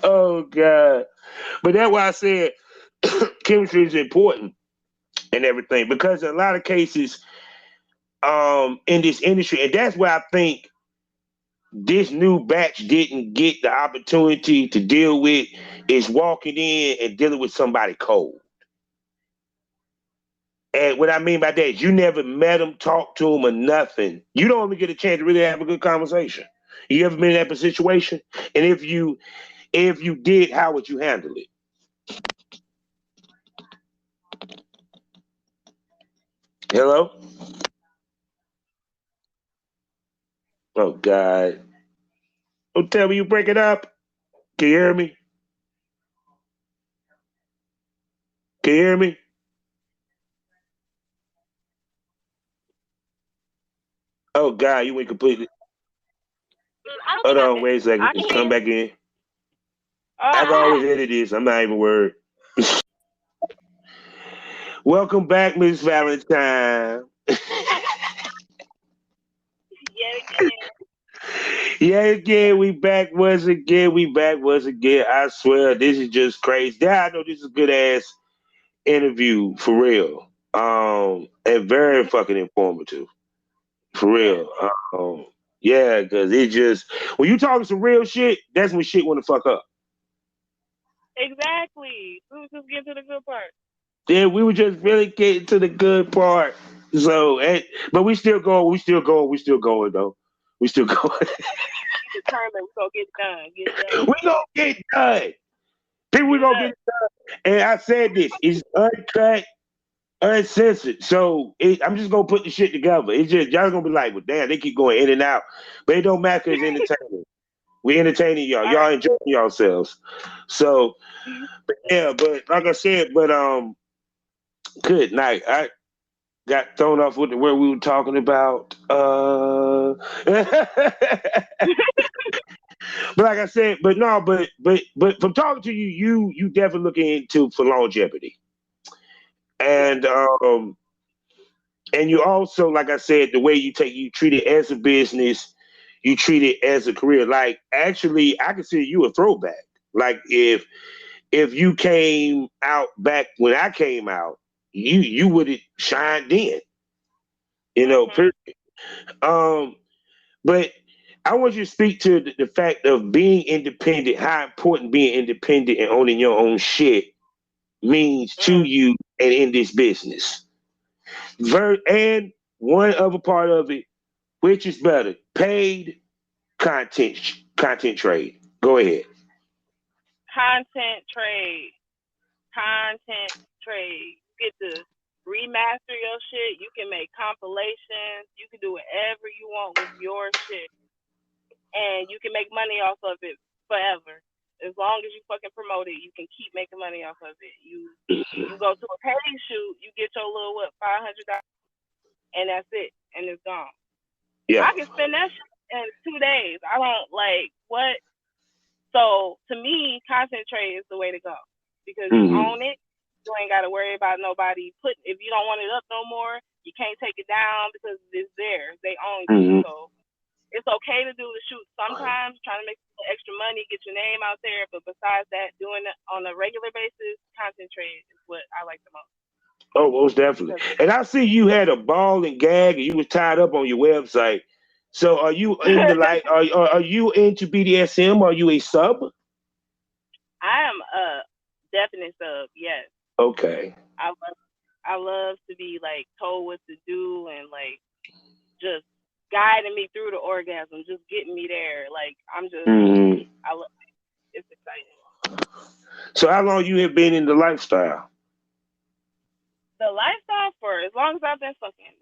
Oh God. But that's why I said chemistry is important and everything, because in a lot of cases in this industry, and that's why I think this new batch didn't get the opportunity to deal with, is walking in and dealing with somebody cold. And what I mean by that is you never met him, talked to him, or nothing. You don't even get a chance to really have a good conversation. You ever been in that situation? And if you did, how would you handle it? Hello? Oh God. Don't tell me you break it up. Can you hear me? Can you hear me? Oh God, you went completely. I don't Hold think I on, did. wait a second. I can It's hear come you. back in. I can always edit this. I'm not even worried. Welcome back, Miss Valentine. Yeah, again. Yeah, again, we back once again. We back once again. I swear, this is just crazy. Yeah, I know this is a good ass interview for real. And very fucking informative for Yes. real. Yeah, because it just when you talking some real shit, that's when shit want to fuck up. Exactly. Let's just get to the good part. Then we were just really getting to the good part. So, but we still going. We still going. We still going though. We still going. We determined we're gonna get it done. Get it done. We gonna get done. People, we Get it gonna done. get. And I said this: it's uncut, uncensored. So I'm just gonna put the shit together. It's just y'all gonna be like, well, damn, they keep going in and out, but it don't matter. It's entertaining. We entertaining y'all. All Y'all right. enjoying yourselves. So yeah, but like I said, good night. I got thrown off with where we were talking about. But like I said, but no, but from talking to you, you definitely looking into for longevity, Yes. and you also, like I said, the way you treat it as a business, you treat it as a career. Like actually, I consider you a throwback. Like if you came out back when I came out, you would have shined then. You know, Mhm. period. Um, but I want you to speak to the fact of being independent, how important being independent and owning your own shit means to Mhm. you and in this business. And one other part of it, which is better, paid content content trade. Go ahead. Content trade. Content trade. You get to remaster your shit. You can make compilations. You can do whatever you want with your shit, and you can make money off of it forever. As long as you fucking promote it, you can keep making money off of it. You go to a paid shoot, you get your little what $500, and that's it, and it's gone. Yeah. I can spend that shit in 2 days. I don't like what. So to me, content trade is the way to go because you Hmm. own it. You ain't got to worry about nobody put. If you don't want it up no more, you can't take it down because it's theirs. They own you. Hmm. So it's okay to do the shoot sometimes, trying to make extra money, get your name out there. But besides that, doing it on a regular basis, content trade is what I like the most. Oh, most definitely. Because And I see you had a ball and gag, and you was tied up on your website. So, are you in the like? Are you into BDSM? Are you a sub? I am a definite sub. Yes, Okay. I love to be like told what to do and like just guiding me through the orgasm, just getting me there. Like I'm just, Hmm. I love it's exciting. So, how long you have been in the lifestyle? The lifestyle for as long as I've been fucking,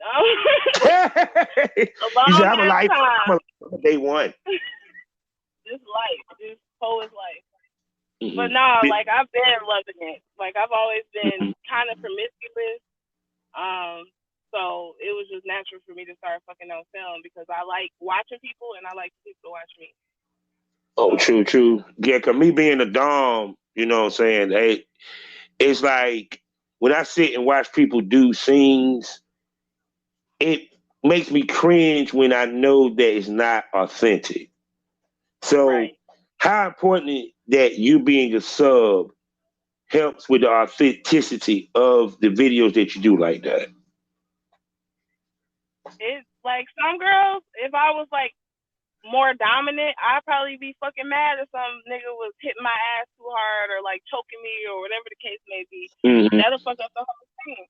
a You said long I'm a ass life. I'm time. a day one. This life, this whole is life. But Hmm. no, like I've been loving it. Like I've always been kind of promiscuous. Um, so it was just natural for me to start fucking on film because I like watching people and I like people to watch me. Oh, So true, true. Yeah, cause me being a dom, you know what I'm saying? Hey, it's like when I sit and watch people do scenes, it makes me cringe when I know that it's not authentic. So, right. how important that you being a sub helps with the authenticity of the videos that you do like that? It's like some girls, if I was like more dominant, I'd probably be fucking mad if some nigga was hitting my ass too hard or like choking me or whatever the case may be. Hmm. That'll fuck up the whole thing.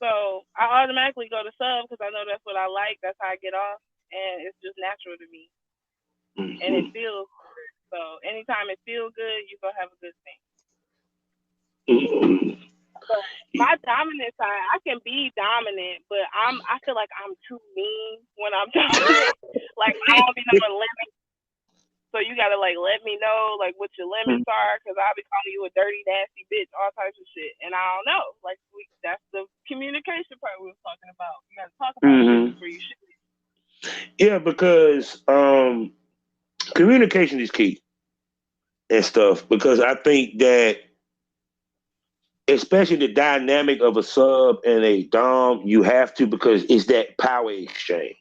So I automatically go to sub because I know that's what I like. That's how I get off, and it's just natural to me, and it Mhm. feels good. So anytime it feels good, you gonna have a good thing. Mhm. But my dominant side, I can be dominant, but I feel like I'm too mean when I'm dominant. Like I don't be knowing limits, so you gotta like let me know like what your limits are, cause I'll be calling you a dirty, nasty bitch, all types of shit, and I don't know. Like that's the communication part we was talking about. You gotta talk about shit Mhm. before you shoot. Yeah, because communication is key and stuff. Because I think that, especially the dynamic of a sub and a dom, you have to, because it's that power exchange.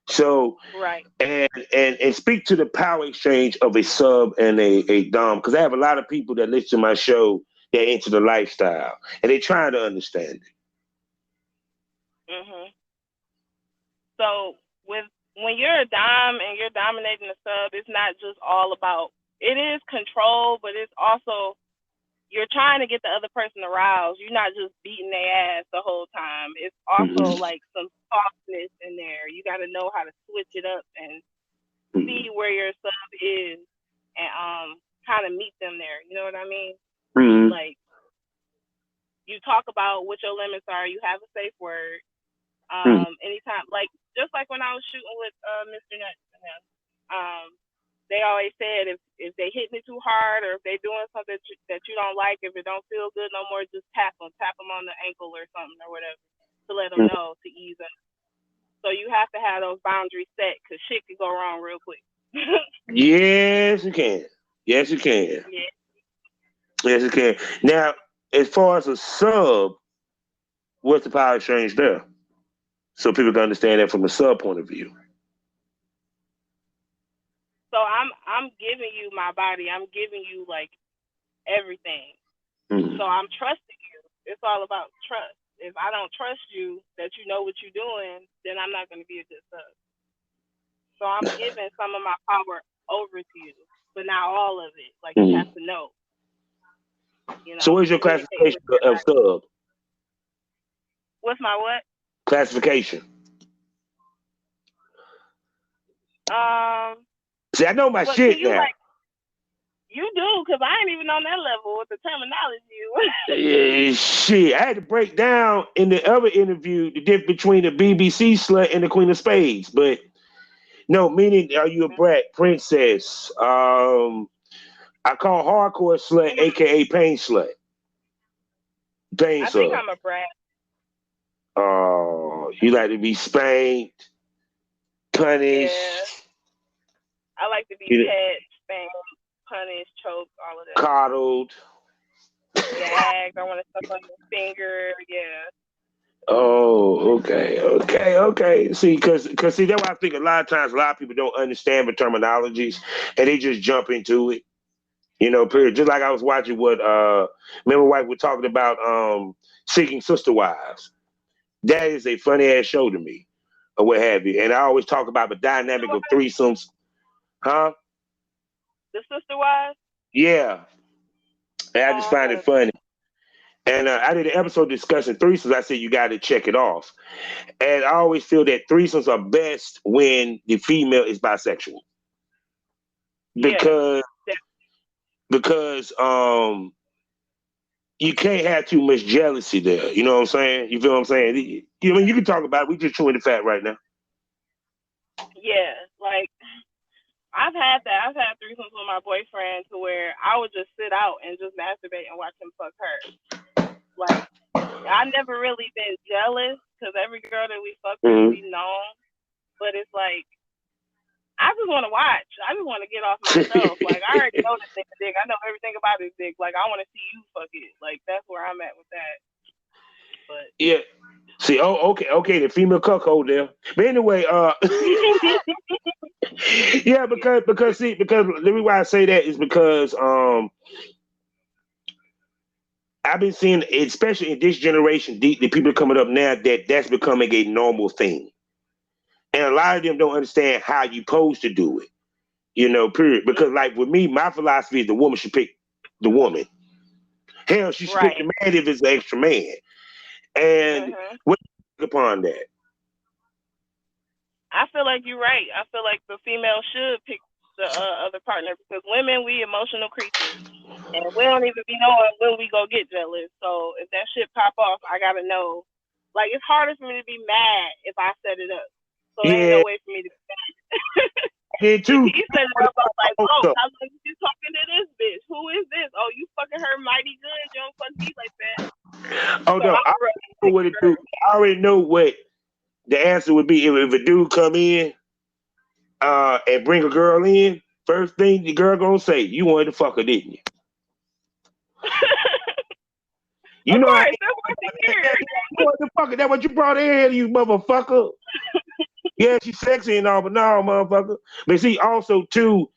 So, Right. and speak to the power exchange of a sub and a dom, because I have a lot of people that listen to my show, they're into the lifestyle and they trying to understand it. Mhm. So with when you're a dom and you're dominating a sub, it's not just all about. It is control, but it's also you're trying to get the other person aroused. You're not just beating their ass the whole time. It's also Mhm. like some softness in there. You got to know how to switch it up and see where your sub is and kind of meet them there. You know what I mean? Mhm. Like you talk about what your limits are. You have a safe word. Mhm. Anytime, like just like when I was shooting with Mr. Nuts and him, um, they always said if they hitting it too hard or if they doing something that you don't like, if it don't feel good no more, just tap them on the ankle or something or whatever to let them know to ease up. So you have to have those boundaries set because shit could go wrong real quick. Yes, you can. Yes, you can. Yeah. Yes, you can. Now, as far as a sub, what's the power exchange there? So people can understand that from a sub point of view. So I'm giving you my body. I'm giving you like everything. Mhm. So I'm trusting you. It's all about trust. If I don't trust you that you know what you're doing, then I'm not going to be a good sub. So I'm giving some of my power over to you, but not all of it. Like you have Mhm. to know, So, what's your communicate classification with your of body. sub? What's my what? Classification. Um, See, I know my what can shit you now. like? You do, cause I ain't even on that level with the terminology. Shit, I had to break down in the other interview the difference between the BBC slut and the Queen of Spades. But no, meaning, are you a brat, princess? I call hardcore slut, aka pain slut, pain I think sub. I'm a brat. You like to be spanked, Yeah, punished, I like to be you know, pet, spanked, punished, choked, all of that. coddled. Gagged. I want to suck on your finger. Yeah. Oh, okay, okay, okay. See, because see, that's why I think a lot of times a lot of people don't understand the terminologies and they just jump into it. Period. Just like I was watching what remember wife were talking about Seeking Sister Wives. That is a funny ass show to me, or what have you. And I always talk about the dynamic of threesomes, huh? The sister wives. Yeah, and I just Oh, I find it gotta. funny. And I did an episode discussing threesomes. I said you got to check it off. And I always feel that threesomes are best when the female is bisexual Yeah. because because you can't have too much jealousy there. You know what I'm saying? You feel what I'm saying? You can talk about it. We just chewing the fat right now. Yeah. Like I've had that. I've had threesomes with my boyfriend to where I would just sit out and just masturbate and watch him fuck her. Like I never really been jealous because every girl that we fuck with, Mm-hmm. we know. But it's like I just want to watch. I just want to get off myself. Like I already know this nigga dick. I know everything about his dick. Like I want to see you fuck it. Like that's where I'm at with that. But Yeah. See, okay, okay, the female cuckold there. But anyway, yeah, because the reason why I say that is because I've been seeing, especially in this generation, the people coming up now, that's becoming a normal thing, and a lot of them don't understand how you supposed to do it. Period. Because like with me, my philosophy is the woman should pick the woman. Hell, she should pick the right. man if it's an extra man. And what do you think upon that? I feel like you're right. I feel like the female should pick the other partner because women, we emotional creatures. And we don't even be knowing when we go get jealous. So if that shit pop off, I gotta know. Like, it's harder for me to be mad if I set it up. So there ain't Yeah, no way for me to be mad. yeah, too. He set it up, I was like, oh, how long you talking to this bitch? Who is this? Oh, you fucking her mighty good. You don't fuck me like that. Oh So no, I know what it do. I already know what the answer would be if a dude come in and bring a girl in. First thing the girl gonna say, you wanted to fuck her, didn't you? You Of know I course, that's what they hear. you wanted to fuck her. That's what you brought in here, you motherfucker. Yeah, she's sexy and all, but no, motherfucker. But see, also too,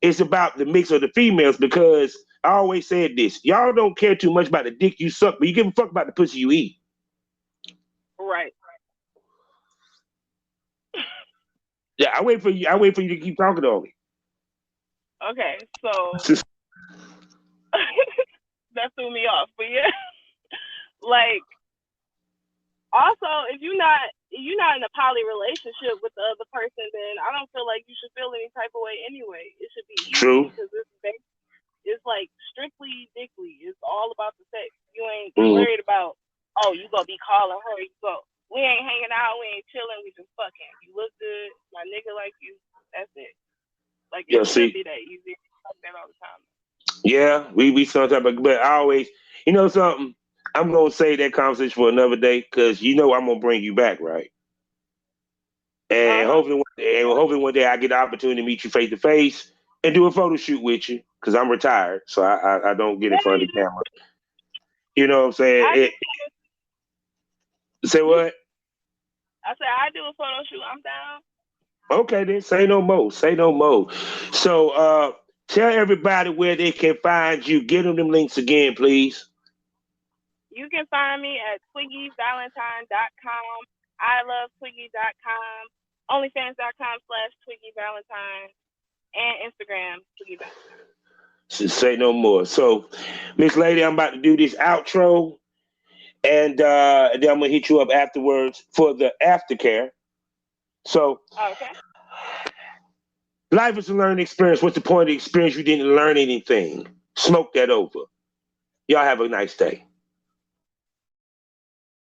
it's about the mix of the females because I always said this: y'all don't care too much about the dick you suck, but you give a fuck about the pussy you eat. Right. Yeah, I wait for you. I wait for you to keep talking on me. Okay, so that threw me off. But yeah, like, also, if you're not in a poly relationship with the other person, then I don't feel like you should feel any type of way anyway. It should be easy True. because it's like strictly dickly. It's all about the sex. You ain't worried about, oh, you gonna be calling her. You go. We ain't hanging out. We ain't chilling. We just fucking. You look good. My nigga like you. That's it. Like, it should be that easy. Like that all the time. Yeah, we sometimes, but I always, you know something. I'm gonna say that conversation for another day because you know I'm gonna bring you back, right? And hopefully one day I get the opportunity to meet you face to face and do a photo shoot with you because I'm retired, so I don't get in front of the camera. You know what I'm saying? Say what? I said I do a photo shoot. I'm down. Okay, then say no more. Say no more. So tell everybody where they can find you. Get them links again, please. You can find me at twiggyvalentine.com. I love twiggy.com. onlyfans.com/Twiggy Valentine. And Instagram, Twiggy Valentine. Say no more. So, Miss Lady, I'm about to do this outro, and then I'm gonna hit you up afterwards for the aftercare. So, okay. Life is a learning experience. What's the point of the experience? You didn't learn anything. Smoke that over. Y'all have a nice day.